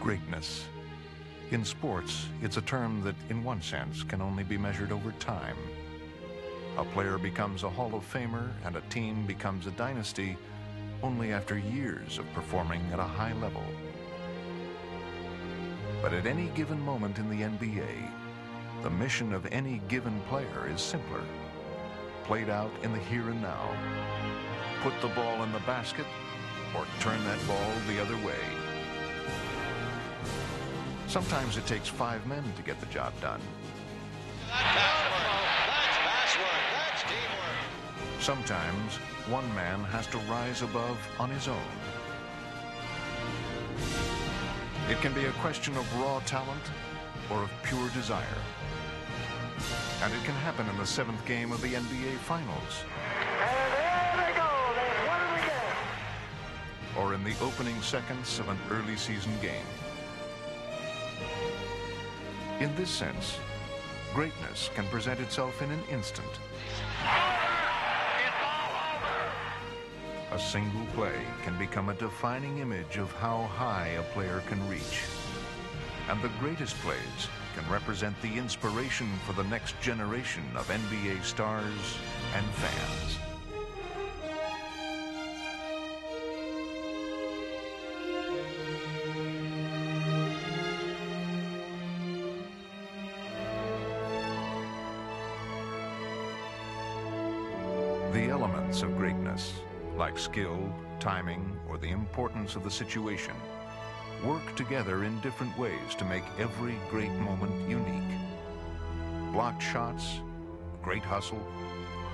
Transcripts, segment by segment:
Greatness. In sports, it's a term that, in one sense, can only be measured over time. A player becomes a Hall of Famer and a team becomes a dynasty only after years of performing at a high level. But at any given moment in the NBA, the mission of any given player is simpler, played out in the here and now. Put the ball in the basket or turn that ball the other way. Sometimes it takes 5 men to get the job done. That's passwork. That's teamwork. Sometimes one man has to rise above on his own. It can be a question of raw talent or of pure desire. And it can happen in the 7th game of the NBA Finals. And there they go. They've won it again. Or in the opening seconds of an early season game. In this sense, greatness can present itself in an instant. It's all over. A single play can become a defining image of how high a player can reach. And the greatest plays can represent the inspiration for the next generation of NBA stars and fans. The elements of greatness, like skill, timing, or the importance of the situation, work together in different ways to make every great moment unique. Blocked shots, great hustle,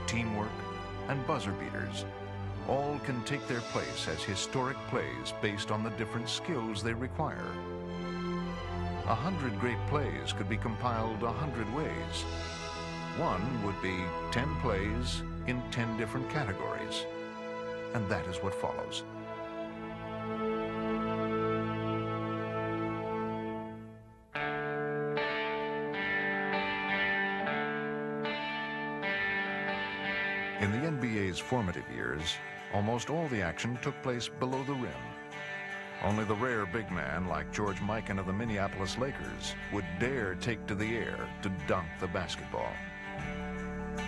teamwork, and buzzer beaters all can take their place as historic plays based on the different skills they require. 100 great plays could be compiled 100 ways. One would be 10 plays in 10 different categories. And that is what follows. In the NBA's formative years, almost all the action took place below the rim. Only the rare big man like George Mikan of the Minneapolis Lakers would dare take to the air to dunk the basketball.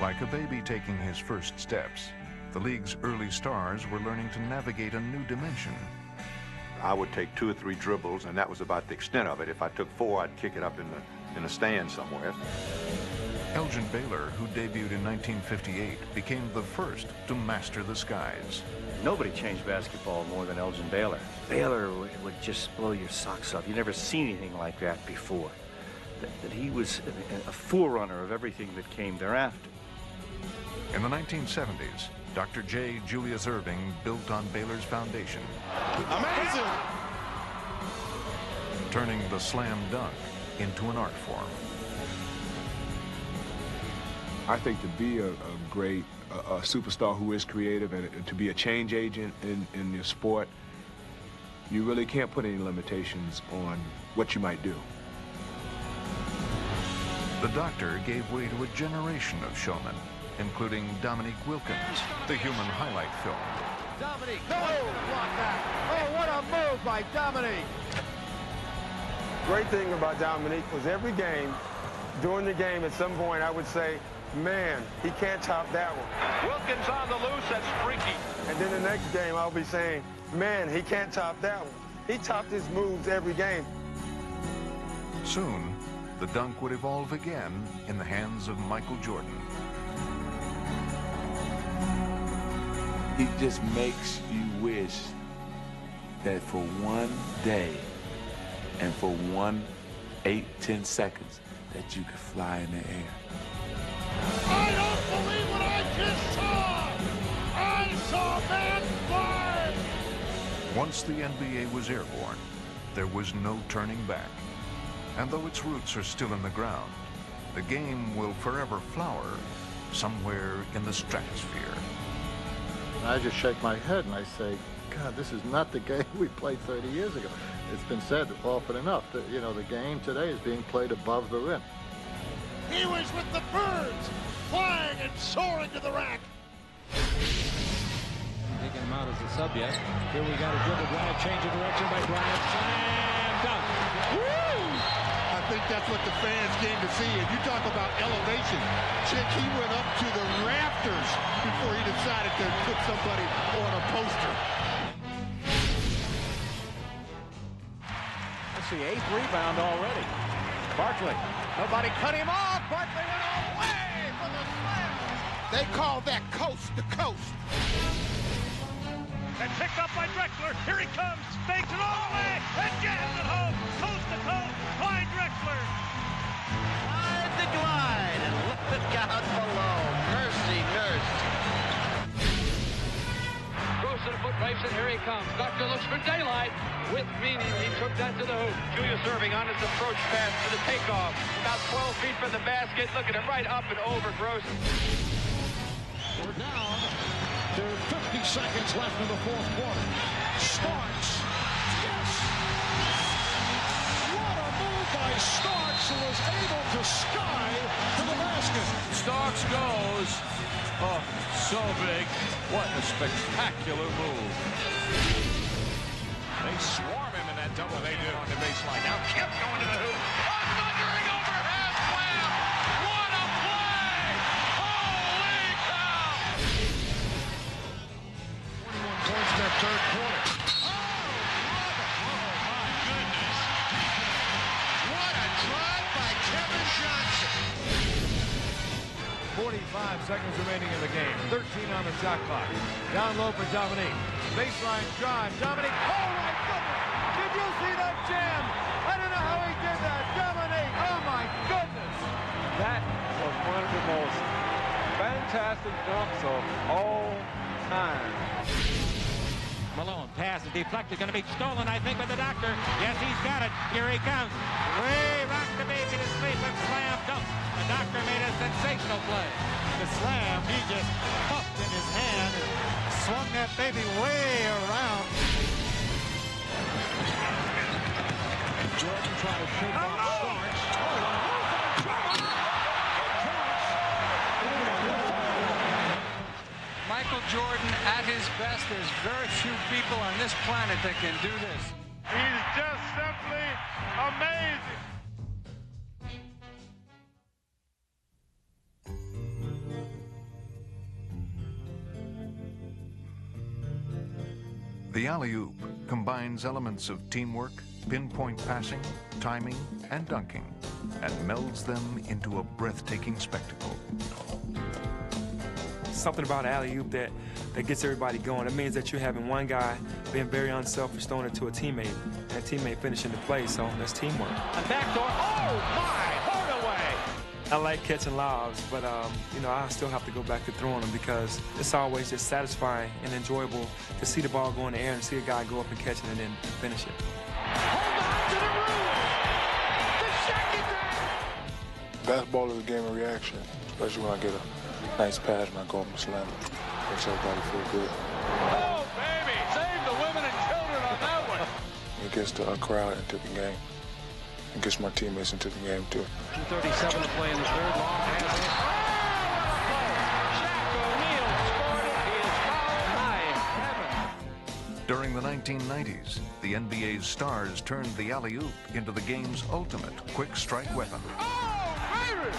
Like a baby taking his first steps, the league's early stars were learning to navigate a new dimension. I would take 2 or 3 dribbles, and that was about the extent of it. If I took 4, I'd kick it up in the stand somewhere. Elgin Baylor, who debuted in 1958, became the first to master the skies. Nobody changed basketball more than Elgin Baylor. Baylor would just blow your socks off. You'd never seen anything like that before. That he was a forerunner of everything that came thereafter. In the 1970s, Dr. J. Julius Erving built on Baylor's foundation. Amazing! Turning the slam dunk into an art form. I think to be a great superstar who is creative and to be a change agent in your sport, you really can't put any limitations on what you might do. The Doctor gave way to a generation of showmen, including Dominique Wilkins, the human highlight film. Dominique, no! Block that. Oh, what a move by Dominique. Great thing about Dominique was every game, during the game at some point I would say, man, he can't top that one. Wilkins on the loose. That's freaky. And then the next game I'll be saying, man, he can't top that one. He topped his moves every game. Soon, the dunk would evolve again in the hands of Michael Jordan. He just makes you wish that for one day and for 8-10 seconds that you could fly in the air. I don't believe what I just saw! I saw man fly! Once the NBA was airborne, there was no turning back. And though its roots are still in the ground, the game will forever flower somewhere in the stratosphere. I just shake my head and I say, God, this is not the game we played 30 years ago. It's been said often enough that, you know, the game today is being played above the rim. He was with the birds, flying and soaring to the rack. Taking him out as a sub yet. Here we got a dribble drive, change of direction by Bryant. Slam dunk. I think that's what the fans came to see. And you talk about elevation. Chick, he went up to the rafters before he decided to put somebody on a poster. That's the 8th rebound already. Barkley, nobody cut him off. Barkley went away for the slam. They call that coast to coast. And picked up by Drexler. Here he comes. Fakes it all the way. And jams it home. Coast to coast. Clyde Drexler. Slide the glide. And look out below. Mercy, nurse. Goes to the foot race, and here he comes. Doctor looks for daylight. With meaning, he took that to the hoop. Julius Erving on his approach pass to the takeoff. About 12 feet from the basket. Look at him right up and over Gross. We're down to 50 seconds left in the fourth quarter. Starks. Yes. What a move by Starks, who was able to sky to the basket. Starks goes. Oh, so big. What a spectacular move. They swarm him in that double they do on the baseline. Now Kemp going to the hoop. A thundering overhead slam. What a play! Holy cow! 21 points in that third quarter. Oh, my goodness. What a drive by Kevin Johnson. 45 seconds remaining in the game. 13 on the shot clock. Down low for Dominique. Baseline drive. Dominique. Oh, my goodness. Did you see that jam? I don't know how he did that. Dominique. Oh, my goodness. That was one of the most fantastic dunks of all time. Malone pass is deflected, going to be stolen, I think, by the doctor. Yes, he's got it. Here he comes. Way rock the baby to sleep and slam dunk. The doctor made a sensational play. The slam, he just puffed in his hand and swung that baby way around. Jordan trying to shake off Starks. Michael Jordan at his best. There's very few people on this planet that can do this. He's just simply amazing. The alley-oop combines elements of teamwork, pinpoint passing, timing, and dunking, and melds them into a breathtaking spectacle. Something about alley-oop that gets everybody going. It means that you're having one guy being very unselfish, throwing it to a teammate, and a teammate finishing the play, so that's teamwork. A backdoor. Oh, my! Hardaway! I like catching lobs, but, you know, I still have to go back to throwing them because it's always just satisfying and enjoyable to see the ball go in the air and see a guy go up and catch it and then finish it. Hold on to the roof! The second down! Basketball is a game of reaction, especially when I get a nice pass and I go up and slam it. Makes everybody feel good. Oh, baby! Save the women and children on that one! It gets the crowd into the game. It gets my teammates into the game, too. 2:37 to play in the third. Long pass in. Shaq O'Neal scored it. He is fouled by Kevin. During the 1990s, the NBA's stars turned the alley-oop into the game's ultimate quick strike weapon. Oh, baby!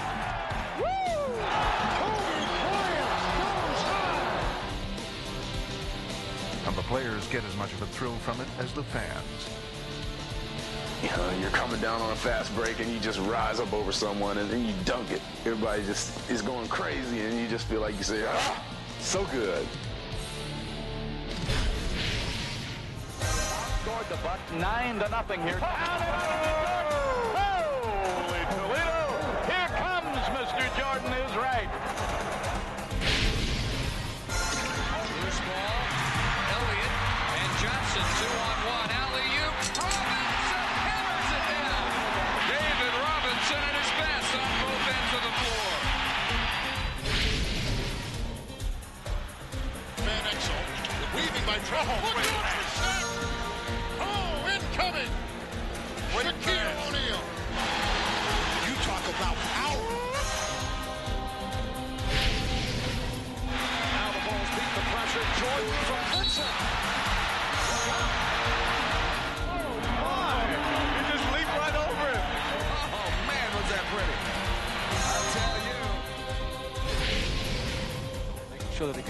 Woo! Kobe Bryant goes high! And the players get as much of a thrill from it as the fans. You know, you're coming down on a fast break and you just rise up over someone and then you dunk it. Everybody just is going crazy and you just feel like you say, ah, so good. Scored the Buck 9-0 here. Holy Toledo! Here comes Mr. Jordan is right. Loose ball. Elliott and Johnson 2-on-1. Alley-oop. Robinson hammers it down. David Robinson at his best on both ends of the floor. Van Exel, weaving by Trevor. Look out for Shaq! Oh, incoming! Shaquille O'Neal. You talk about power. Now the Bulls beat the pressure. Jordan from Vincent. He just leaped right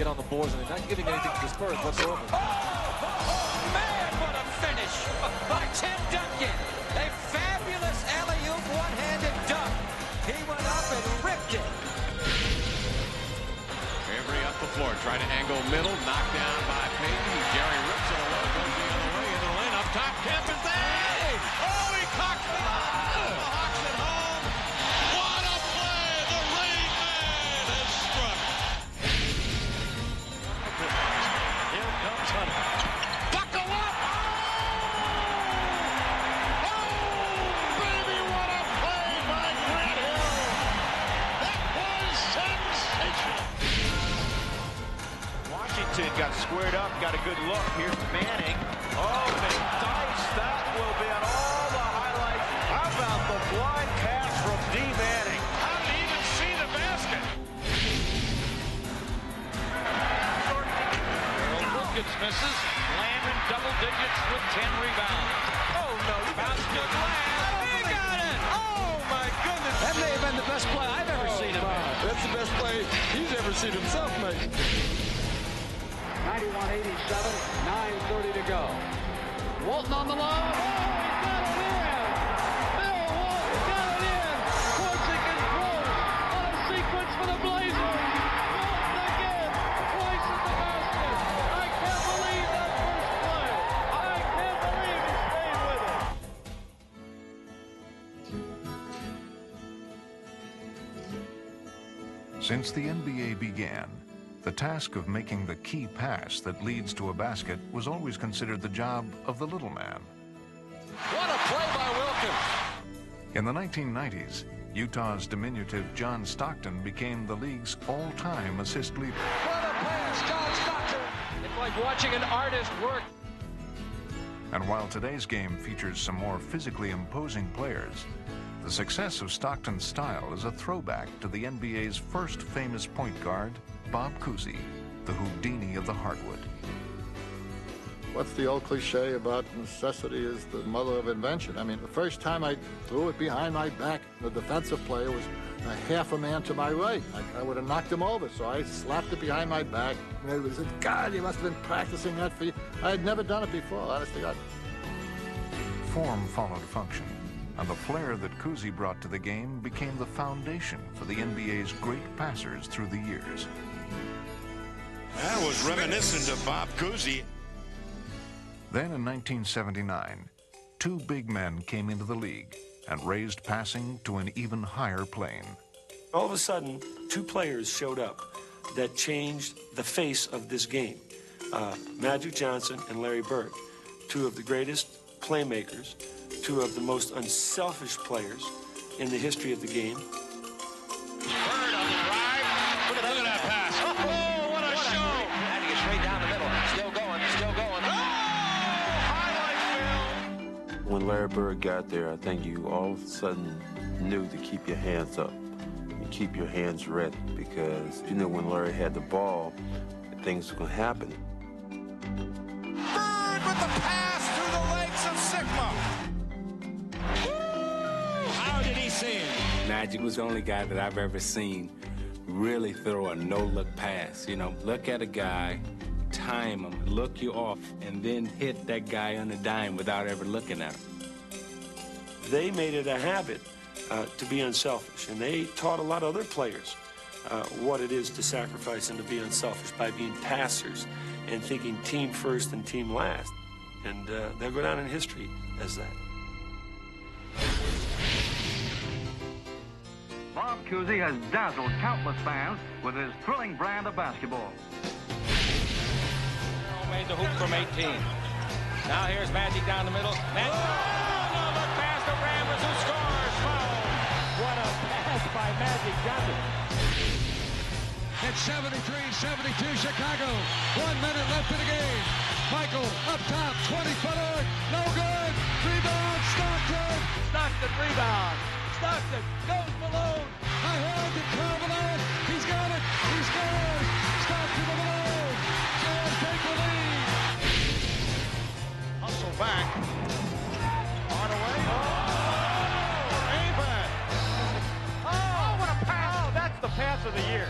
get on the boards, and they're not giving anything to the Spurs whatsoever. Man, what a finish by Tim Duncan. A fabulous alley-oop one-handed dunk. He went up and ripped it. Avery up the floor, trying to angle middle, knocked down by Payton. Gary rips it away, goes the other way into the lane. Up top, Kemp is there. Oh, he cocks it up. Hawks it home. What a play! The Rain Man has struck. Here comes Hunter. Buckle up! Oh, baby, what a play by Grant Hill! That was sensational! Washington got squared up, got a good look. Here's Manning. Oh, McDice, that will be on all the highlights. How about the blind pass from D. Manning? How did he even see the basket? Earl Wilkins misses. Lamb in double digits with 10 rebounds. Oh, no. Bounce to Lamb. He got it. Oh, my goodness. That may have been the best play I've ever seen him make. That's the best play he's ever seen himself make. 91-87, 9:30 to go. Walton on the line. Oh, he got it in. Bill Walton got it in. Corsican throws on a sequence for the Blazers. Walton again, twice at the basket. I can't believe that first play. I can't believe he stayed with it. Since the NBA began, the task of making the key pass that leads to a basket was always considered the job of the little man. What a play by Wilkins. In the 1990s, Utah's diminutive John Stockton became the league's all-time assist leader. What a pass, John Stockton. It's like watching an artist work. And while today's game features some more physically imposing players, the success of Stockton's style is a throwback to the NBA's first famous point guard, Bob Cousy, the Houdini of the hardwood. What's the old cliche about necessity is the mother of invention? I mean, the first time I threw it behind my back, the defensive player was a half a man to my right. I would have knocked him over, so I slapped it behind my back. And they said, God, you must have been practicing that for you. I had never done it before, honest to God. Form followed function, and the flair that Cousy brought to the game became the foundation for the NBA's great passers through the years. That was reminiscent of Bob Cousy. Then in 1979, two big men came into the league and raised passing to an even higher plane. All of a sudden, two players showed up that changed the face of this game. Magic Johnson and Larry Bird, two of the greatest playmakers, two of the most unselfish players in the history of the game. Bird on the drive. Look at that pass. Oh, what a show. And he gets straight down the middle. Still going, still going. When Larry Bird got there, I think you all of a sudden knew to keep your hands up and keep your hands ready, because you know when Larry had the ball, things were going to happen. Bird with the pass through the legs of Sigma. How did he see it? Magic was the only guy that I've ever seen really throw a no-look pass. You know, look at a guy, time him, look you off, and then hit that guy on the dime without ever looking at him. They made it a habit to be unselfish, and they taught a lot of other players what it is to sacrifice and to be unselfish by being passers and thinking team first and team last. And they'll go down in history as that. Bob Cousy has dazzled countless fans with his thrilling brand of basketball. Made the hoop from 18. Now here's Magic down the middle. Magic. Oh, no, look past the Rambers who scores. Foul. What a pass by Magic Johnson. It's 73-72 Chicago. 1 minute left in the game. Michael up top, 20-footer, no good. Rebound, Stockton. Stockton rebound. Stockton goes Malone. Ahead to Karl Malone. He's got it. He scores. Stockton to Malone. Jazz take the lead. Hustle back. Hardaway. Oh, Amen. Oh, what a pass. Oh, that's the pass of the year.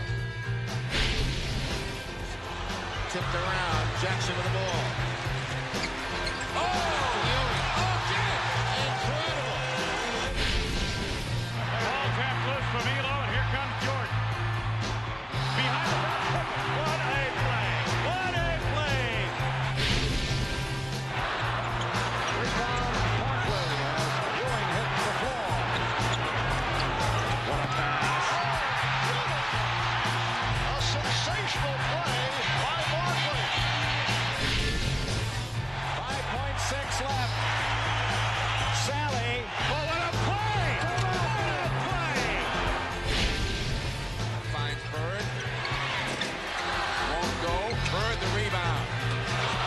seconds left. Sally. Oh, what a play! What a play! Finds Bird. Won't go. Bird the rebound.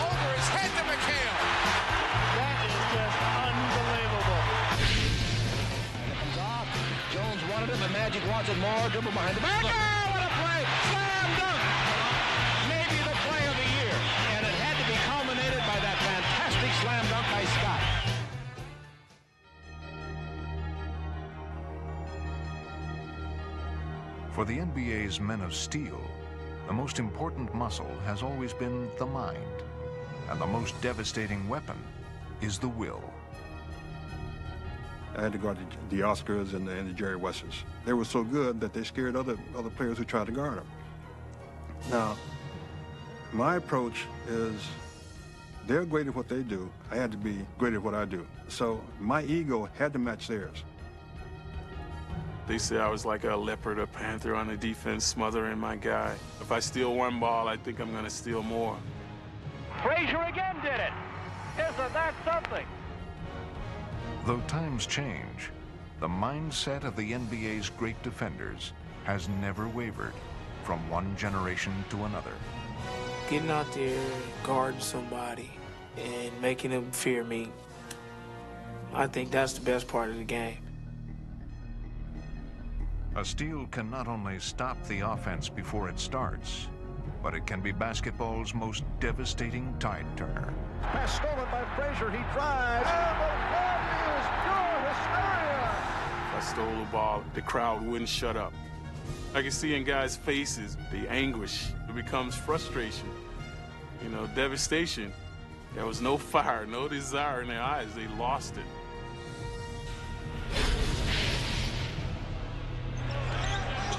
Over his head to McHale. That is just unbelievable. Comes off. Jones wanted it, but Magic wants it more. Dribble behind the back. Oh, what a play! Slam dunk! Maybe the play of the year. And it had to be culminated by that fantastic slam dunk by Scott. For the NBA's men of steel, the most important muscle has always been the mind, and the most devastating weapon is the will. I had to guard the Oscars and the Jerry Westers. They were so good that they scared other players who tried to guard them. Now, my approach is they're great at what they do. I had to be great at what I do. So my ego had to match theirs. They said I was like a leopard or panther on the defense, smothering my guy. If I steal one ball, I think I'm going to steal more. Frazier again did it. Isn't that something? Though times change, the mindset of the NBA's great defenders has never wavered from one generation to another. Getting out there, guarding somebody, and making them fear me, I think that's the best part of the game. A steal can not only stop the offense before it starts, but it can be basketball's most devastating tide turner. Pass stolen by Frazier. He drives. And the party is pure hysteria. If I stole the ball, the crowd wouldn't shut up. I can see in guys' faces the anguish. It becomes frustration, you know, devastation. There was no fire, no desire in their eyes. They lost it.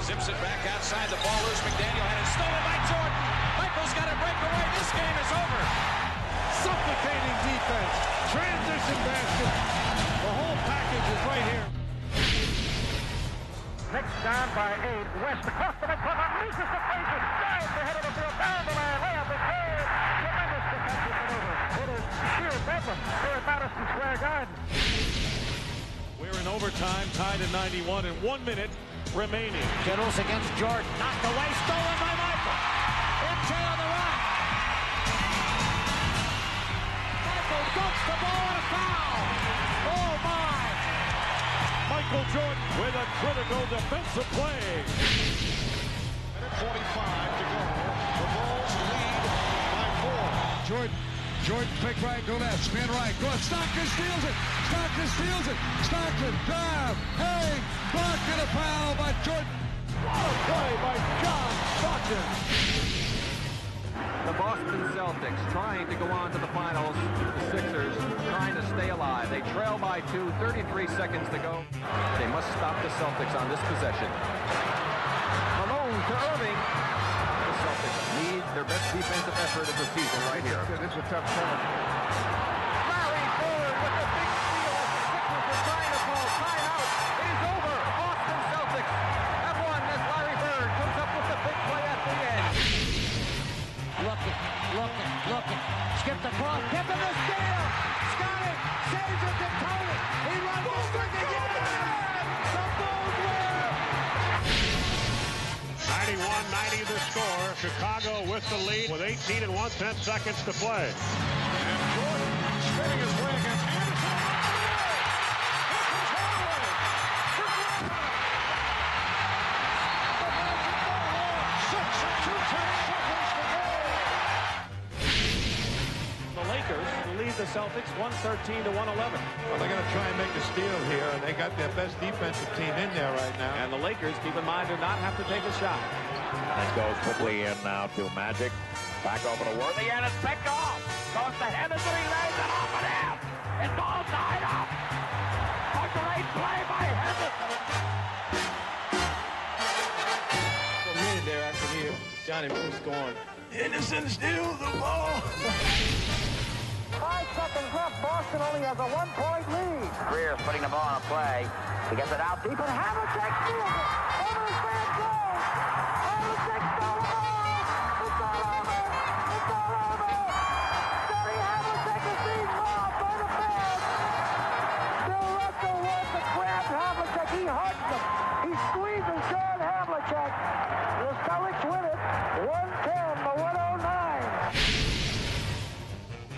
Simpson back outside, the ball loose. McDaniel had it stolen by Jordan. Michael's got to break away. This game is over. Suffocating defense. Transition basket. The whole package is right here. Knicks down by 8. West across the midcourt. Unleashes the Frazier. Dives ahead of the field. Down the line. Layup is good. Tremendous defensive maneuver. It is sheer bedlam here at Madison Square Garden. We're in overtime, tied at 91 and 1 minute remaining. Kittles against Jordan. Knocked away. Stolen by Michael. MJ on the run. Michael dunks the ball and a foul. Oh, my. Michael Jordan with a critical defensive play. Minute 45 to go. The Bulls lead by 4. Jordan pick right, go left, spin right, go left. Stockton steals it. Stockton drive, hang, block, and a foul by Jordan. What a play by John Stockton. The Boston Celtics trying to go on to the finals. The Sixers trying to stay alive. They trail by 2, 33 seconds to go. They must stop the Celtics on this possession. Malone to Irving. The Celtics need their best defensive effort of the season right here. It's a tough call. Larry Bird with a big steal. Sixers are trying to call timeout. It is over. Boston Celtics have won as Larry Bird comes up with the big play at the end. Looking. Skip the cross. Pippen the steal. Scotty saves it to Tony. He runs the string again. The Bulls win. 91-90 the score. Chicago with the lead with 18 and 1/10 seconds to play. And Jordan spinning his way against Anderson. The Celtics 113 to 111. Well, they're going to try and make a steal here, and they got their best defensive team in there right now. And the Lakers, keep in mind, do not have to take a shot. And goes quickly in now to Magic. Back over to Worthy, and it's picked off. Goes to Henderson, he lays it off and in. It's all tied up. A great play by Henderson. For a minute there, I could hear Johnny Moose going, Henderson steals the ball. 5 seconds left. Boston only has a 1-point lead. Greer's putting the ball on a play. He gets it out deep, and Havlicek steals it. Over the fan goal. Havlicek stole the ball. It's all over. Scotty Havlicek is being robbed by the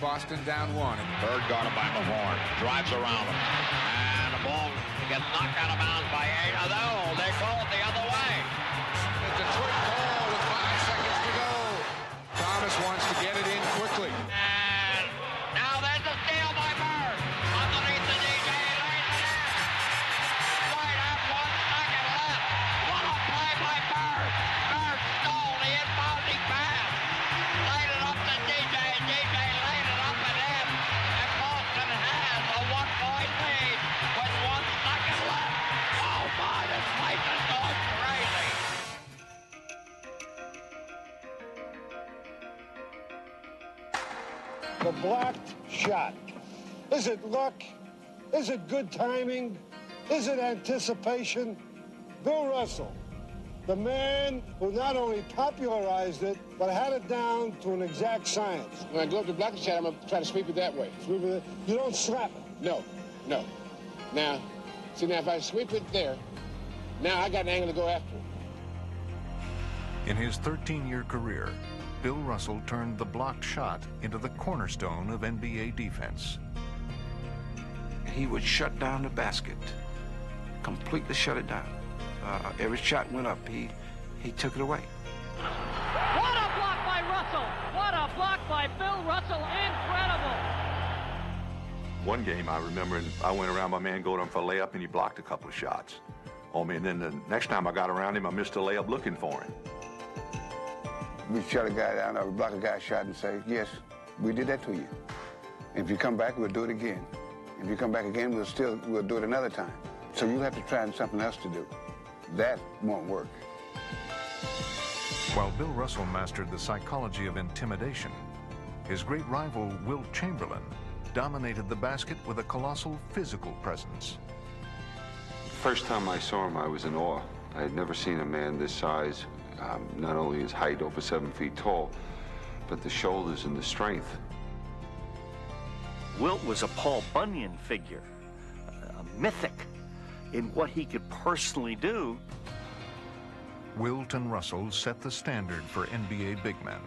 Boston down 1. Bird guarded by Mahorn. Drives around him. And the ball gets knocked out of bounds by Ada. No, they call it the other way. The Detroit ball with 5 seconds to go. Thomas wants to get it in quickly. And now there's a steal by Bird. Underneath the DJ. Right at 1 second left. What a play by Bird. Bird stole the inbounding pass. Laid it up to DJ. DJ laid it up at him. And Boston has a 1-point lead with 1 second left. Oh my, this place is going crazy. The blocked shot. Is it luck? Is it good timing? Is it anticipation? Bill Russell, the man who not only popularized it, but had it down to an exact science. When I go up to block the shot, I'm going to try to sweep it that way. Sweep it? You don't slap it? No, no. Now, see, now if I sweep it there, now I got an angle to go after it. In his 13-year career, Bill Russell turned the blocked shot into the cornerstone of NBA defense. He would shut down the basket, completely shut it down. Every shot went up, he took it away. What a block by Russell! What a block by Bill Russell! Incredible! One game I remember, I went around my man, go to him for a layup, and he blocked a couple of shots on me. And then the next time I got around him, I missed a layup looking for him. We shut a guy down, or block a guy's shot and say, yes, we did that to you. If you come back, we'll do it again. If you come back again, we'll do it another time. So you'll have to try something else to do. That won't work. While Bill Russell mastered the psychology of intimidation, his great rival, Wilt Chamberlain, dominated the basket with a colossal physical presence. First time I saw him, I was in awe. I had never seen a man this size, not only his height, over 7 feet tall, but the shoulders and the strength. Wilt was a Paul Bunyan figure, a mythic in what he could personally do. Wilt and Russell set the standard for NBA big men.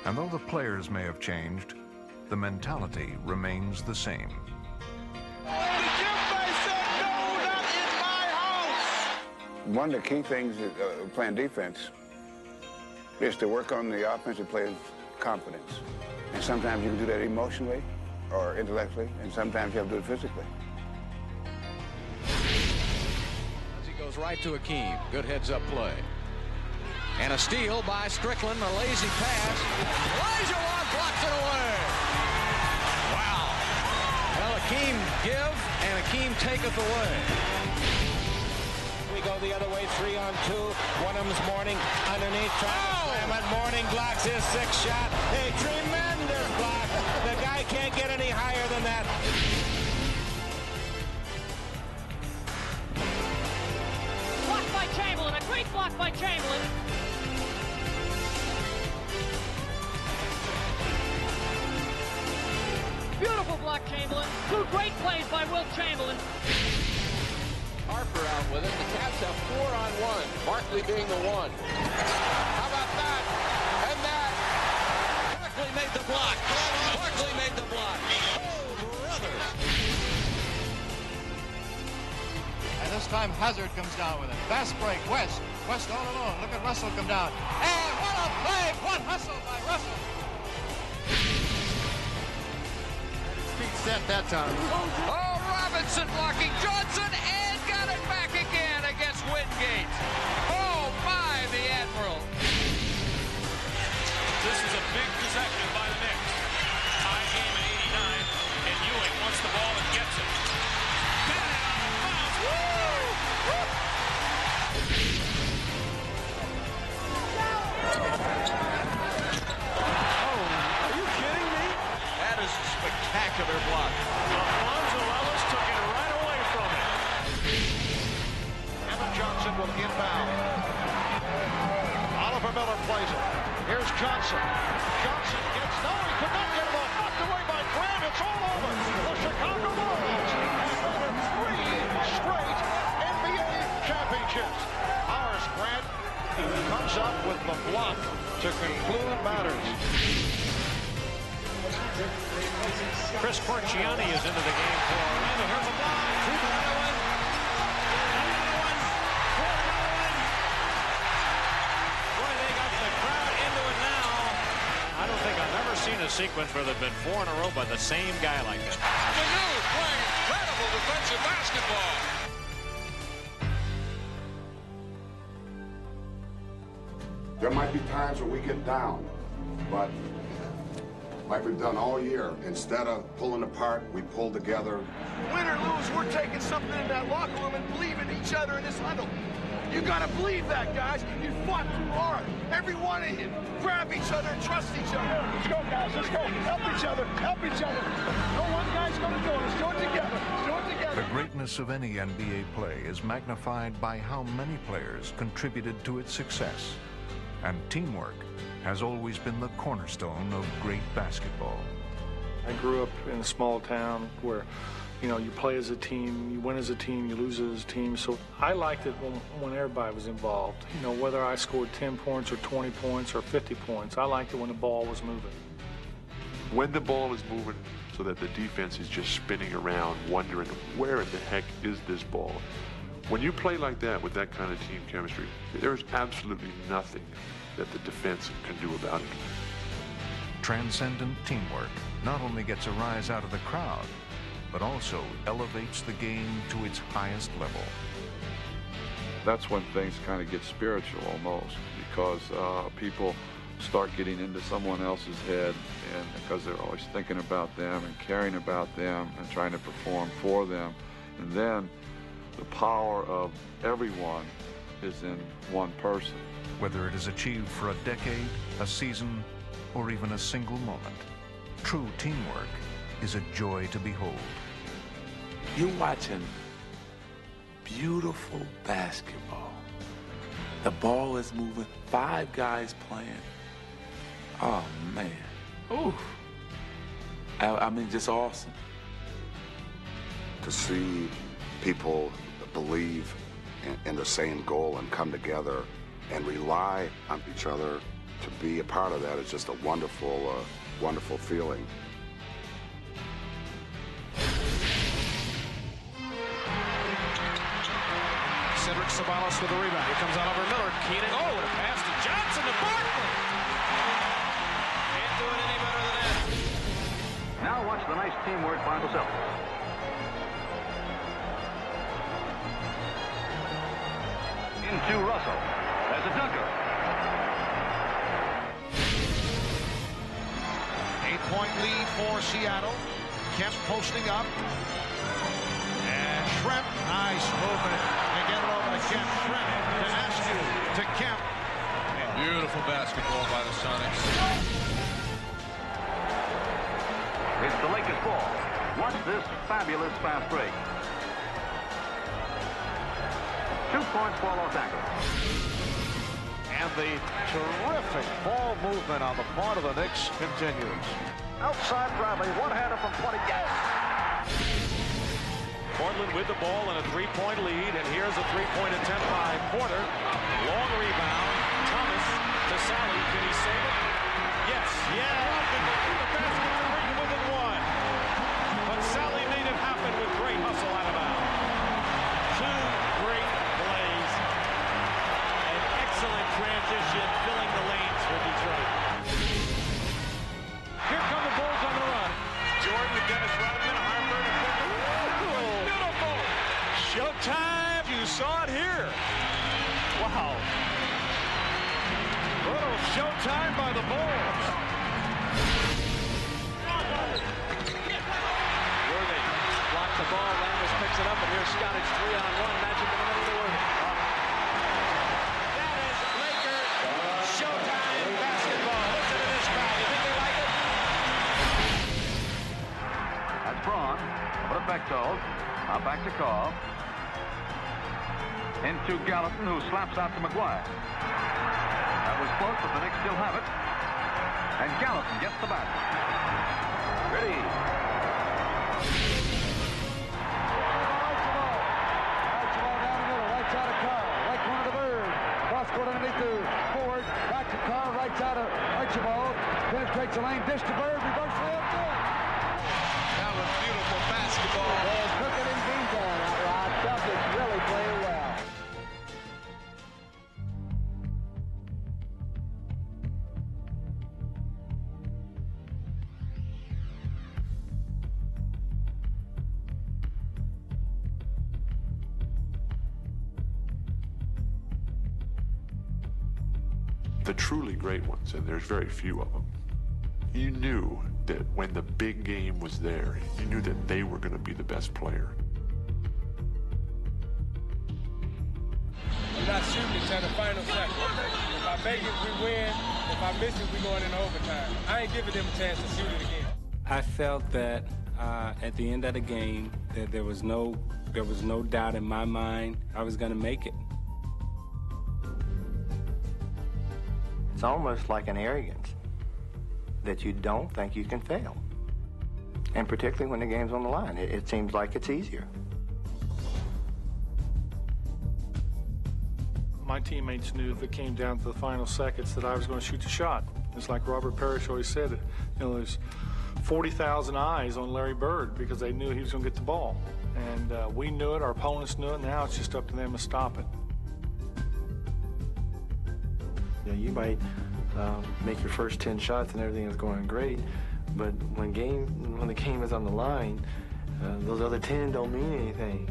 And though the players may have changed, the mentality remains the same. One of the key things playing defense is to work on the offensive player's confidence. And sometimes you can do that emotionally or intellectually, and sometimes you have to do it physically. As he goes right to Akeem. Good heads-up play. And a steal by Strickland, a lazy pass. Elijah Watt blocks it away. Wow. Well, Akeem give, and Akeem taketh away. We go the other way, 3-on-2. One-um's Mourning underneath, trying to slam it. Mourning blocks his 6th shot. A tremendous block. The guy can't get any higher than that. Blocked by Chamberlain, a great block by Chamberlain. Beautiful block, Chamberlain. 2 great plays by Wilt Chamberlain. Harper out with it. The Cavs have 4-on-1. Barkley being the one. How about that? And that. Barkley made the block. Barkley made the block. Oh, brother. And this time Hazard comes down with it. Fast break, West. West all alone. Look at Russell come down. And what a play! What hustle by Russell! Feet set that time. Oh, Robinson blocking Johnson and got it back again against Wingate. Oh, my, the Admiral. This is a big possession by the Knicks. Tie game at 89, and Ewing wants the ball and gets it. Bennett out of bounds. Woo! Oh, are you kidding me? That is a spectacular block. Alonzo Ellis took it right away from him. Evan Johnson will inbound. Oliver Miller plays it. Here's Johnson. Johnson gets, no, he could not get it off. Knocked away by Grant. It's all over. The Chicago Bulls have won 3 straight NBA championships. Horace Grant comes up with the block to conclude matters. Chris Corchiani is into the game for Orlando. Here's a block. Another one. Another one. For another one. Boy, they got the crowd into it now. I don't think I've ever seen a sequence where there's been 4 in a row by the same guy like that. Manu playing incredible defensive basketball. There might be times where we get down, but like we've done all year, instead of pulling apart, we pull together. Win or lose, we're taking something in that locker room and believe in each other in this huddle. You gotta believe that, guys. You fought too hard. Every one of you. Grab each other and trust each other. Let's go, guys. Let's go. Help each other. Help each other. No one guy's gonna do it. Let's do it together. Let's do it together. The greatness of any NBA play is magnified by how many players contributed to its success. And teamwork has always been the cornerstone of great basketball. I grew up in a small town where, you know, you play as a team, you win as a team, you lose as a team. So I liked it when everybody was involved. You know, whether I scored 10 points or 20 points or 50 points, I liked it when the ball was moving. When the ball is moving so that the defense is just spinning around, wondering where in the heck is this ball? When you play like that with that kind of team chemistry, there's absolutely nothing that the defense can do about it. Transcendent teamwork not only gets a rise out of the crowd, but also elevates the game to its highest level. That's when things kind of get spiritual almost, because people start getting into someone else's head, and because they're always thinking about them and caring about them and trying to perform for them. And then the power of everyone is in one person. Whether it is achieved for a decade, a season, or even a single moment, true teamwork is a joy to behold. You're watching beautiful basketball. The ball is moving, 5 guys playing. Oh, man. Ooh. I mean, just awesome. To see people believe in the same goal and come together and rely on each other to be a part of that is just a wonderful, wonderful feeling. Cedric Ceballos with the rebound. Here comes Oliver Miller. Keenan, oh, and a pass to Johnson to Barkley. Can't do it any better than that. Now watch the nice teamwork by the Celtics. Into Russell as a dunker. 8-point lead for Seattle. Kemp posting up. And Schrempf, nice movement. They get it over to Kemp. Schrempf to Askew to Kemp. Beautiful basketball by the Sonics. It's the Lakers ball. Watch this fabulous fast break. 2 points for Los Angeles. And the terrific ball movement on the part of the Knicks continues. Outside Bradley, one-hander from 20. Yes! Portland with the ball and a 3-point lead, and here's a 3-point attempt by Porter. Long rebound. Thomas to Sally. Can he save it? Yes. Yeah. The basket to bring him within 1. But Sally made it happen with great hustle out of bounds. 2 great plays. An excellent transition, filling the lanes for Detroit. Here come the Bulls on the run. Jordan to Dennis Rodman, Harper to beautiful. Showtime. You saw it here. Wow. Little showtime by the Bulls. Worthy blocks the ball. Landis picks it up, and here's Scottage 3-on-1. Magic in the middle to Worthy. That is Laker showtime basketball. Listen to this crowd. You think they like it? That's Braun. What a Bechtold. Now back to Carl. Into Gallatin, who slaps out to McGuire. That was close, but the Knicks still have it. And Gallatin gets the basket. Ready. Right side of Carl. Right corner to Bird. Cross court underneath to Ford. Back to Carl. Right Right out of Archibald. Penetrates the lane. Dish to Bird. Reverse layup. Good. That was beautiful basketball. There's Crooked and Greenbaum out Rod. Celtics really playing well. The truly great ones, and there's very few of them, you knew that when the big game was there, you knew that they were going to be the best player. We're not shooting until the final second. If I make it, we win. If I miss it, we going into overtime. I ain't giving them a chance to shoot it again. I felt that at the end of the game, that there was no doubt in my mind I was going to make it. It's almost like an arrogance that you don't think you can fail. And particularly when the game's on the line, it seems like it's easier. My teammates knew if it came down to the final seconds that I was going to shoot the shot. It's like Robert Parrish always said, there's 40,000 eyes on Larry Bird because they knew he was going to get the ball. And we knew it, our opponents knew it, now it's just up to them to stop it. You might make your first 10 shots and everything is going great, but when the game is on the line, those other 10 don't mean anything.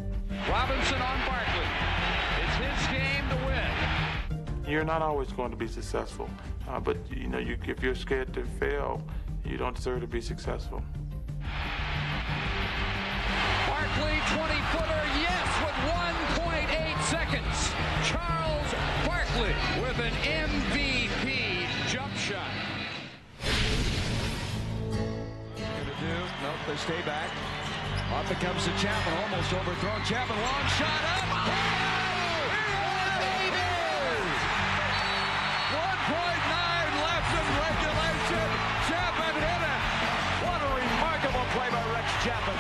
Robinson on Barkley. It's his game to win. You're not always going to be successful, but if you're scared to fail, you don't deserve to be successful. Barkley, 20-footer, yes, with 1.8 seconds. Charles Barkley with an MVP jump shot. Nope, they stay back. Off it comes to Chapman, almost overthrown. Chapman, long shot up. Oh! It is! 1.9 left in regulation. Chapman hit it. What a remarkable play by Rex Chapman.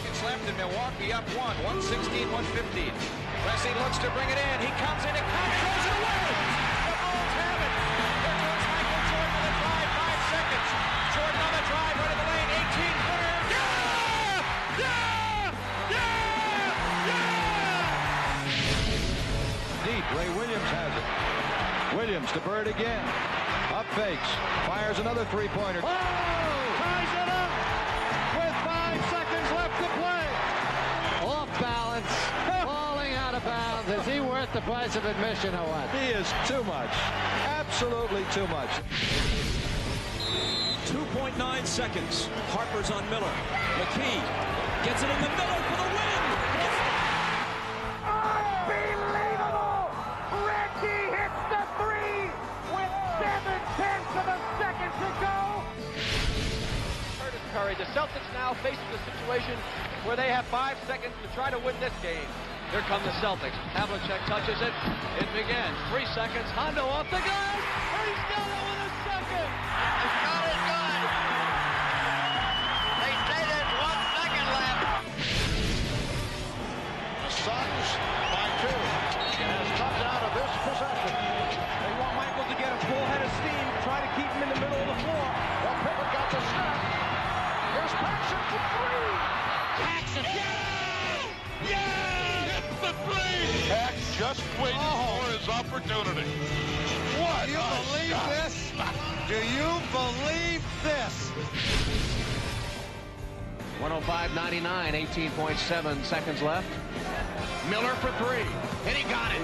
It's left in Milwaukee up 116-115. Wesley looks to bring it in. He comes in, it throws it away. The Bulls have it. Here goes Michael Jordan on the drive, 5 seconds. Jordan on the drive, right in the lane, 18-footer. Yeah! Yeah! Yeah! Yeah! Deep, Ray Williams has it. Williams to Bird again. Up fakes. Fires another three-pointer. Oh! Ties it up with 5 seconds left to play. Off balance. Falling out of bounds. Is he worth the price of admission or what? He is too much. Absolutely too much. 2.9 seconds. Harper's on Miller. McKee gets it in the middle for the win. Unbelievable! Reggie hits the three with 7/10 of a second to go. Curtis Curry. The Celtics now facing the situation where they have 5 seconds to try to win this game. Here come the Celtics. Havlicek touches it. It begins. 3 seconds. Hondo off the gun. He's got it with a second. He's got it good. They say there's 1 second left. The Suns by 2. Has cut out of this possession. They want Michael to get a full head of steam. Try to keep him in the middle of the floor. Well, Pippen got the snap. Here's Paxson for 3. Paxson. Pax just waiting for his opportunity. What? Do you believe this? Do you believe this? 105.99, 18.7 seconds left. Miller for 3, and he got it.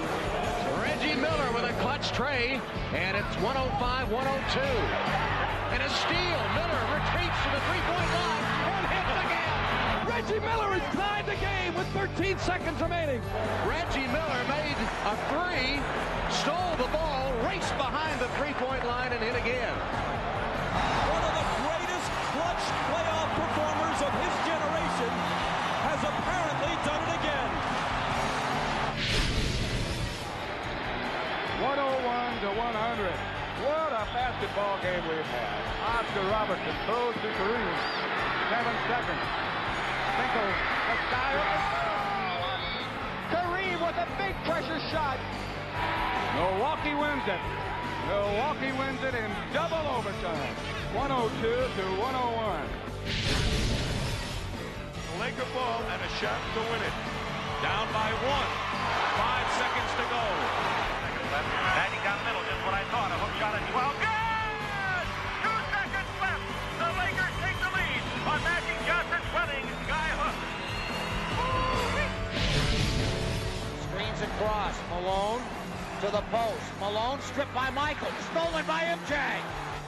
Reggie Miller with a clutch tray, and it's 105-102. And a steal. Miller retreats to the three-point line and hits again. Reggie Miller has tied the game with 13 seconds remaining. Reggie Miller made a 3, stole the ball, raced behind the three-point line, and hit again. One of the greatest clutch playoff performers of his generation has apparently done it again. 101-100. What a basketball game we've had. Oscar Robertson throws to Kareem. 7 seconds. Finkel, the sky open. Kareem with a big pressure shot. Milwaukee wins it. Milwaukee wins it in double overtime, 102 to 101. Laker ball and a shot to win it. Down by 1. 5 seconds to go. Magic down middle, just what I thought. A hook shot at 12. Good! 2 seconds left. The Lakers take the lead on Magic Johnson's running sky hook. Screens across. Malone to the post. Malone stripped by Michael. Stolen by MJ.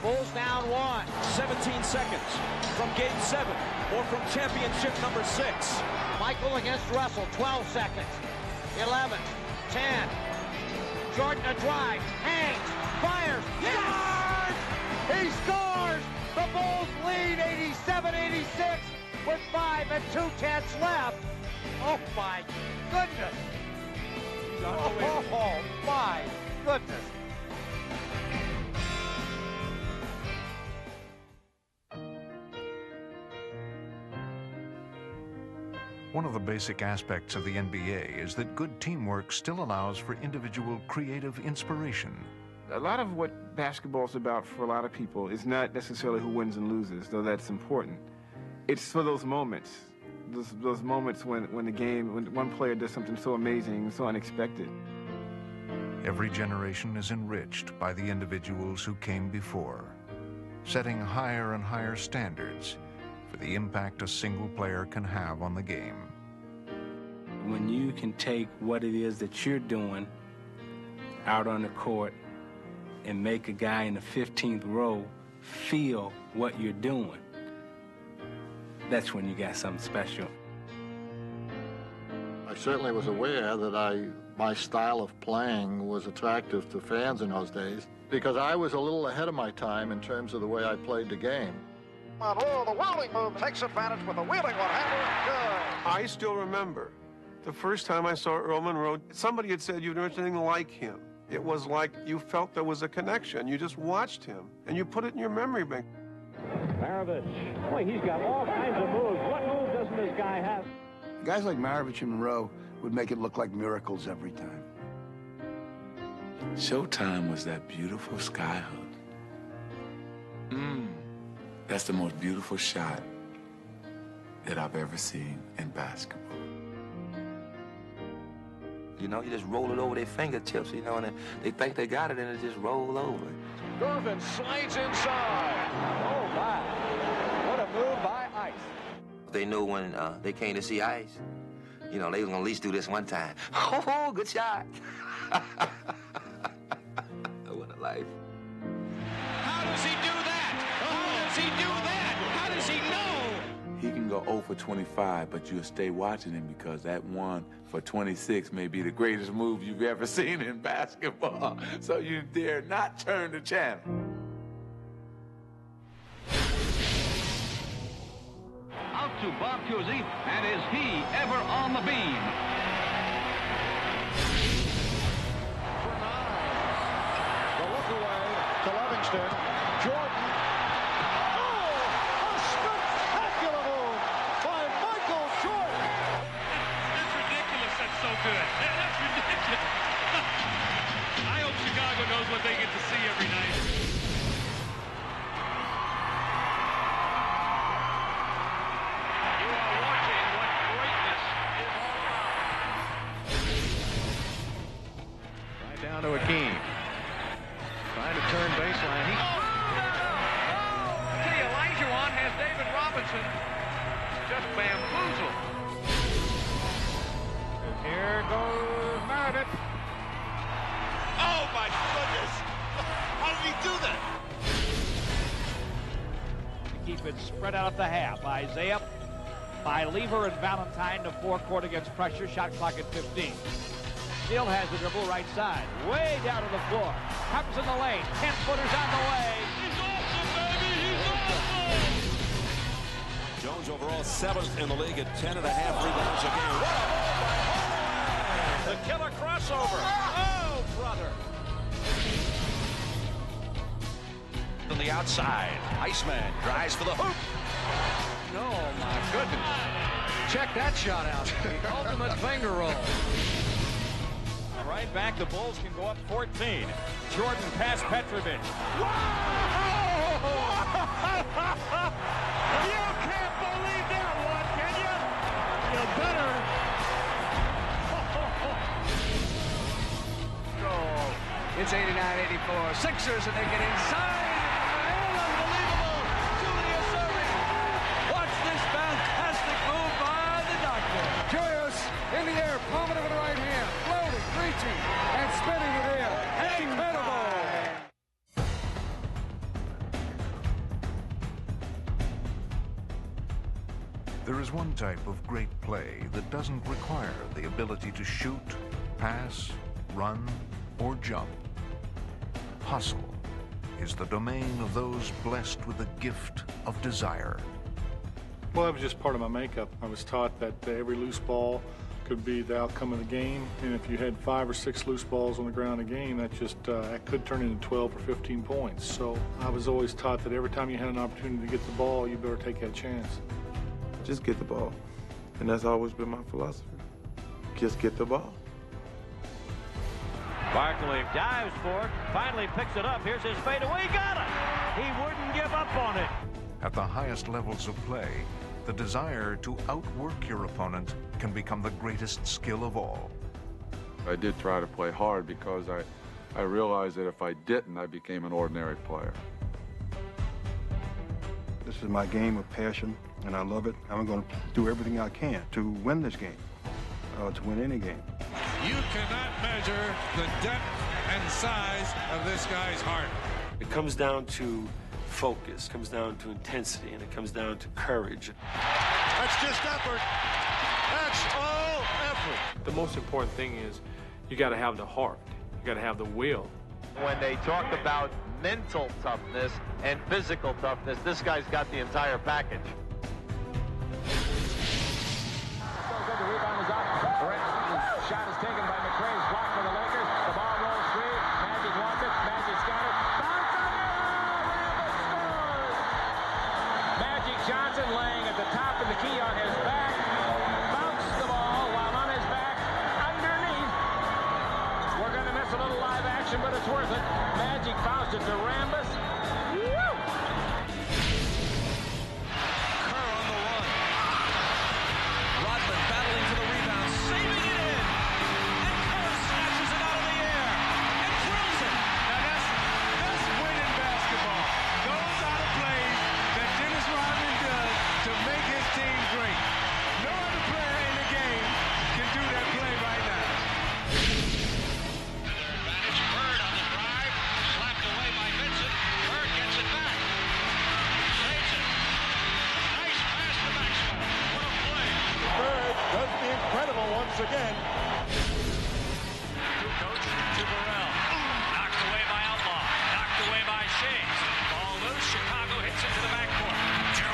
Bulls down 1. 17 seconds from Game 7 or from championship number 6. Michael against Russell. 12 seconds. 11. 10. Jordan a drive. Hangs. Fires. Yes! He scores! The Bulls lead 87-86 with 5 and 2/10 left. Oh my goodness! Oh my goodness! One of the basic aspects of the NBA is that good teamwork still allows for individual creative inspiration. A lot of what basketball is about for a lot of people is not necessarily who wins and loses, though that's important. It's for those moments, those moments when one player does something so amazing, so unexpected. Every generation is enriched by the individuals who came before, setting higher and higher standards for the impact a single player can have on the game. When you can take what it is that you're doing out on the court and make a guy in the 15th row feel what you're doing, that's when you got something special. I certainly was aware that my style of playing was attractive to fans in those days because I was a little ahead of my time in terms of the way I played the game. Monroe, the whirling move, takes advantage with the wheeling one-hander. Good. I still remember the first time I saw Earl Monroe, somebody had said you've never seen anything like him. It was like you felt there was a connection. You just watched him, and you put it in your memory bank. Maravich, boy, he's got all kinds of moves. What move doesn't this guy have? Guys like Maravich and Monroe would make it look like miracles every time. Showtime was that beautiful sky hook. That's the most beautiful shot that I've ever seen in basketball. You know, you just roll it over their fingertips, you know, and they think they got it, and it just roll over. Gervin slides inside. Oh, my. What a move by Ice. They knew when they came to see Ice, you know, they was gonna at least do this one time. Oh, good shot. What a life. How does he do that? How does he do that? How does he know? He can go 0 for 25, but you'll stay watching him because that 1 for 26 may be the greatest move you've ever seen in basketball. So you dare not turn the channel. Out to Bob Cousy, and is he ever on the beam? The look away to Livingston. Jordan. Oh, a spectacular move by Michael Jordan. That's ridiculous. That's so good. That's ridiculous. I hope Chicago knows what they get to see every night. You are watching what greatness is all about. Right down to Akeem. Trying to turn baseline. See, Olajuwon has David Robinson just bamboozled. And here goes Maravich. Oh, my goodness. How did he do that? Keep it spread out at the half. Isaiah by Lever and Valentine to forecourt against pressure. Shot clock at 15. Still has the dribble right side. Way down to the floor. Happens in the lane. 10-footers on the way. He's awesome, baby. He's awesome. Jones overall 7th in the league at 10.5 rebounds a game. What a ball by Hardaway! The killer crossover. Oh, brother. On the outside, Iceman drives for the hoop. Oh, my goodness. Check that shot out. The ultimate finger roll. Right back, the Bulls can go up 14. Jordan past Petrovic. You can't believe that one, can you? You better. It's 89-84. Sixers, and they get inside. Unbelievable. Julius Erving. Watch this fantastic move by the doctor. Julius in the air, palming it with the right hand, floating, reaching, and spinning it in. Incredible. There is one type of great play that doesn't require the ability to shoot, pass, run, or jump. Hustle is the domain of those blessed with the gift of desire. Well, that was just part of my makeup. I was taught that every loose ball could be the outcome of the game, and if you had 5 or 6 loose balls on the ground in a game, that could turn into 12 or 15 points. So I was always taught that every time you had an opportunity to get the ball, you better take that chance. Just get the ball, and that's always been my philosophy. Just get the ball. Barkley dives for it, finally picks it up. Here's his fadeaway, got it! He wouldn't give up on it. At the highest levels of play, the desire to outwork your opponent can become the greatest skill of all. I did try to play hard because I realized that if I didn't, I became an ordinary player. This is my game of passion, and I love it. I'm going to do everything I can to win this game, to win any game. You cannot measure the depth and size of this guy's heart. It comes down to focus, comes down to intensity, and it comes down to courage. That's just effort. That's all effort. The most important thing is you got to have the heart. You got to have the will. When they talk about mental toughness and physical toughness, this guy's got the entire package. Shot is taken by McRae. It's blocked for the Lakers. The ball rolls free. Magic wants it. Magic's got it. Magic Johnson laying at the top of the key on his back. Bounced the ball while on his back. Underneath. We're going to miss a little live action, but it's worth it. Magic bounced it to Rambis. Woo! Kerr on the run. Rodman battling for the rebound, saving it in. Again. Coach to Burrell. Knocked away by Outlaw. Knocked away by Shades. Ball loose. Chicago hits into the backcourt.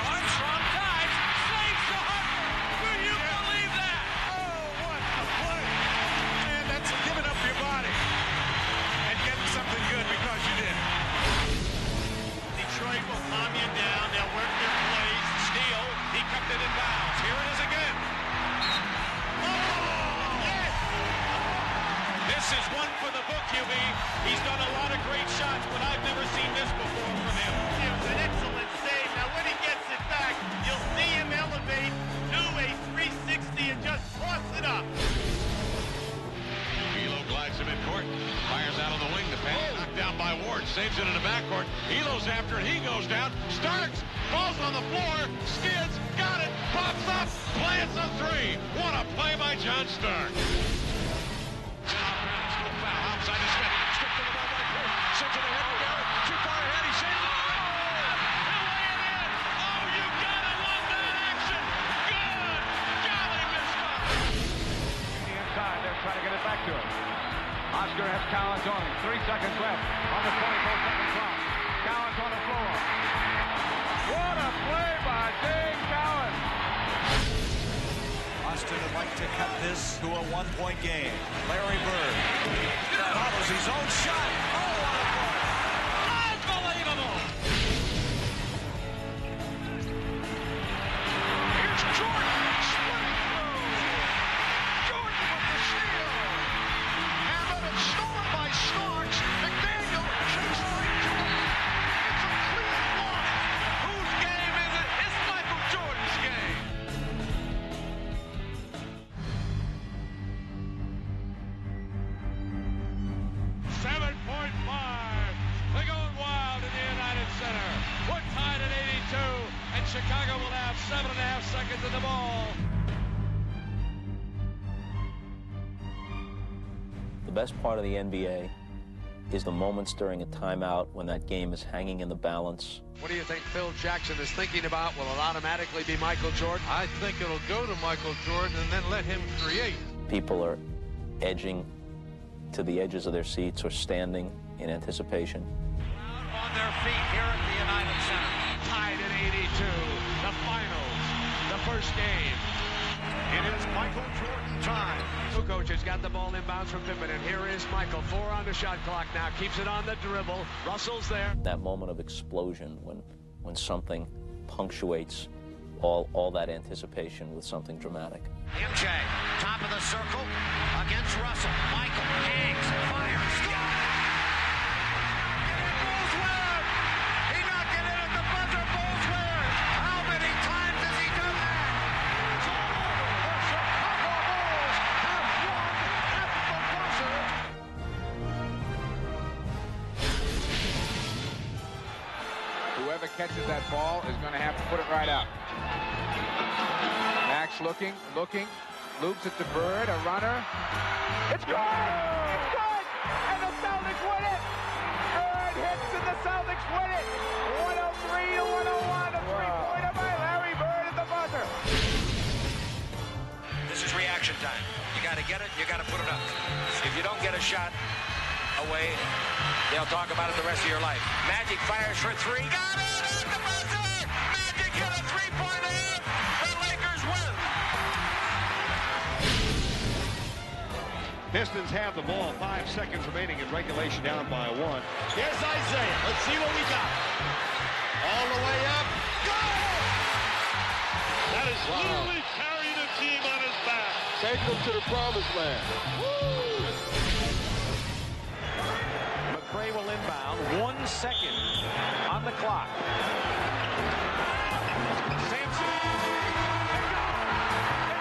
Armstrong dives. Slaves to Harper. Will you believe that? Oh, what a play. And that's giving up your body and getting something good because you did. Detroit will calm you down. They'll work their plays. Steal. He kept it in bounds. Here it is again. This is one for the book, QB. He's done a lot of great shots, but I've never seen this before from him. It was an excellent save. Now, when he gets it back, you'll see him elevate, do a 360, and just toss it up. Elo glides him in court, fires out on the wing. The pass knocked down by Ward, saves it in the backcourt. Elo's after it. He goes down. Starks falls on the floor, skids, got it, pops up, plants a three. What a play by John Stark. Outside his head, stripped to the ball by Pierce, sends it ahead to Garrett, too far ahead, he saves it. He'll lay it in. Oh, you gotta love that action. Good. Golly, Mister. Inside, they're trying to get it back to him. Oscar has Collins on him. 3 seconds left on the 24-second clock. Collins on the floor. What a play by Dave Collins. Austin would like to cut this to a one-point game. Larry Bird follows his own shot. Oh, what a play. Unbelievable. Here's Jordan. Splitting through. Jordan with the steal. And Chicago will have 7.5 seconds in the ball. The best part of the NBA is the moments during a timeout when that game is hanging in the balance. What do you think Phil Jackson is thinking about? Will it automatically be Michael Jordan? I think it'll go to Michael Jordan and then let him create. People are edging to the edges of their seats or standing in anticipation. On their feet here at the United Center. Tied at 82. The finals. The first game. It is Michael Jordan time. Kukoc has got the ball inbounds from Pippen, and here is Michael. 4 on the shot clock now. Keeps it on the dribble. Russell's there. That moment of explosion when something punctuates all that anticipation with something dramatic. MJ, top of the circle, against Russell. Michael hangs, fires, score! Bulls win! He knocked it in at the buzzer, Bulls win! How many times has he done that? It's all over. The Chicago Bulls have won at the buzzer. Whoever catches that ball is going to have to put it right out. Max looking, loops it to Bird, a runner. It's good! It's good! And the Celtics win it! Bird hits and the Celtics win it! 103-101, a three-pointer by Larry Bird at the buzzer. This is reaction time. You got to get it, you got to put it up. If you don't get a shot away, they'll talk about it the rest of your life. Magic fires for 3. Got it at the buzzer! Magic hit a three-pointer! The Lakers win! Pistons have the ball. 5 seconds remaining in regulation, down by 1. Here's Isaiah. Let's see what we got. All the way up. Go! That is literally carrying a team on his back. Take them to the promised land. Woo! McRae will inbound. 1 second on the clock. Sampson. It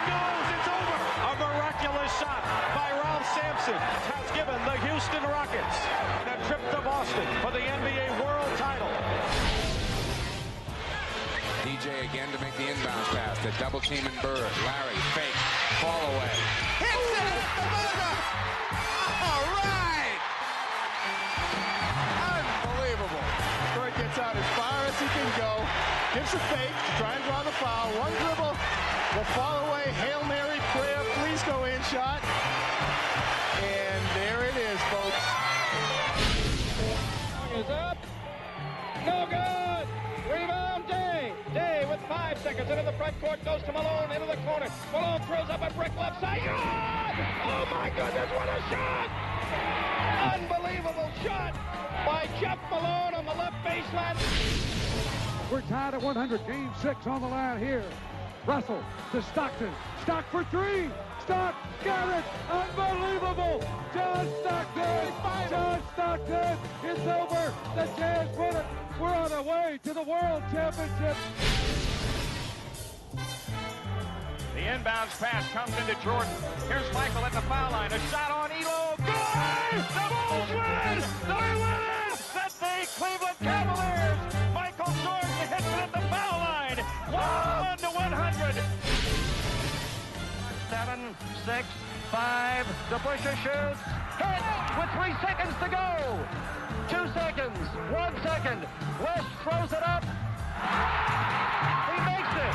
goes. It's over. A miraculous shot by Ralph Sampson has given the Houston Rockets a trip to Boston for the NBA World Title. DJ again to make the inbounds pass. The double team and Bird. Larry fake. Fall away. Hits it at the buzzer. All right. Unbelievable. Bird gets out as far as he can go. Gives a fake to try and draw the foul. One dribble. The fall away. Hail Mary prayer. Please go in shot. And there it is, folks. Is up. No good. Rebound, Day. Day with 5 seconds into the front court. Goes to Malone into the corner. Malone throws up a brick left side. Good! Oh, my goodness, what a shot! Unbelievable shot by Jeff Malone on the left baseline. We're tied at 100. Game 6 on the line here. Russell to Stockton. Stock for 3. Stock got it. Unbelievable. John Stockton. John Stockton. It's over. The Jazz win it. We're on our way to the World Championship. The inbounds pass comes into Jordan. Here's Michael at the foul line. A shot on Elo. Good! The Bulls win! They win it! That's the Cleveland Cavaliers. Michael Jordan hits it at the foul line. 1-100. 7, 6, 5. DeBusschere shoots. Hit with 3 seconds to go. 2 seconds. 1 second. West throws it up. He makes it.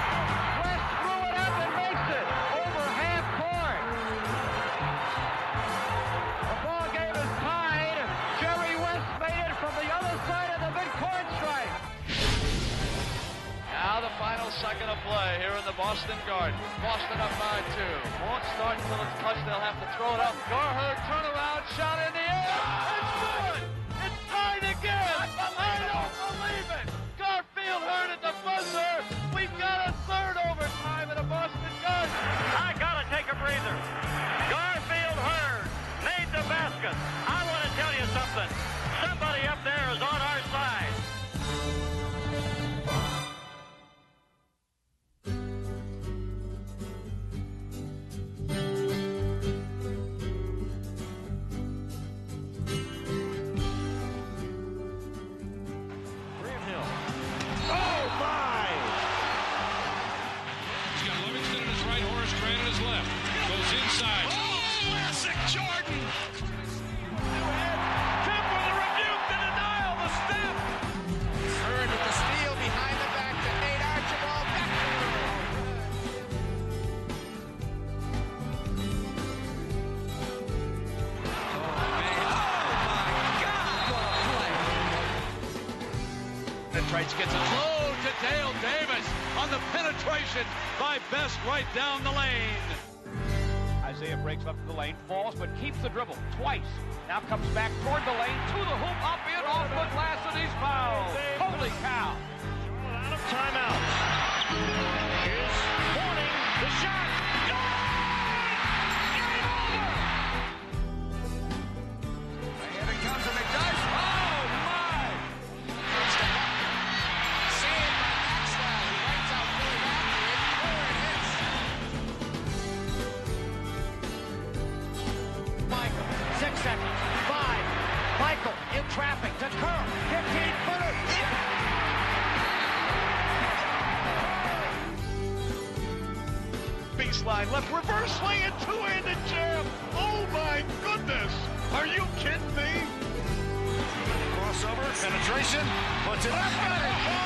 West threw it up and makes it. Over half court. The ball game is tied. Jerry West made it from the other side of the midcourt stripe. Now the final second of play here in the Boston Garden. Boston up by 2. Won't start until it's touched. They'll have to throw it up. Garherd turnaround shot in the air. It's good. It's tied again. I don't believe it. Garfield Hurd at the buzzer. We've got a third overtime in the Boston Garden. I gotta take a breather. Garfield Hurd made the basket. I want to tell you something. Somebody up there is on our side. inside. Oh, classic Jordan. Tim with a rebuke, the denial, the step. Bird with the steal behind the back to Nate Archibald. Back to Penetrates, gets it low to Dale Davis on the penetration by Best right down the lane. Isaiah breaks up to the lane, falls, but keeps the dribble twice. Now comes back toward the lane, to the hoop, up in, off the glass, and he's fouled. Holy cow. Out of timeout. Here's Mourning, the shot. Game over! Here it comes to McDyess. Oh, my! Step up. Saved by Maxwell. He rights out Billy Matthew. There it is. Michael, 6 seconds. 5. Michael in traffic to Kerr. 15-footer. Baseline left, reverse swing and two-handed jam. Oh my goodness! Are you kidding me? Crossover, penetration, puts it up.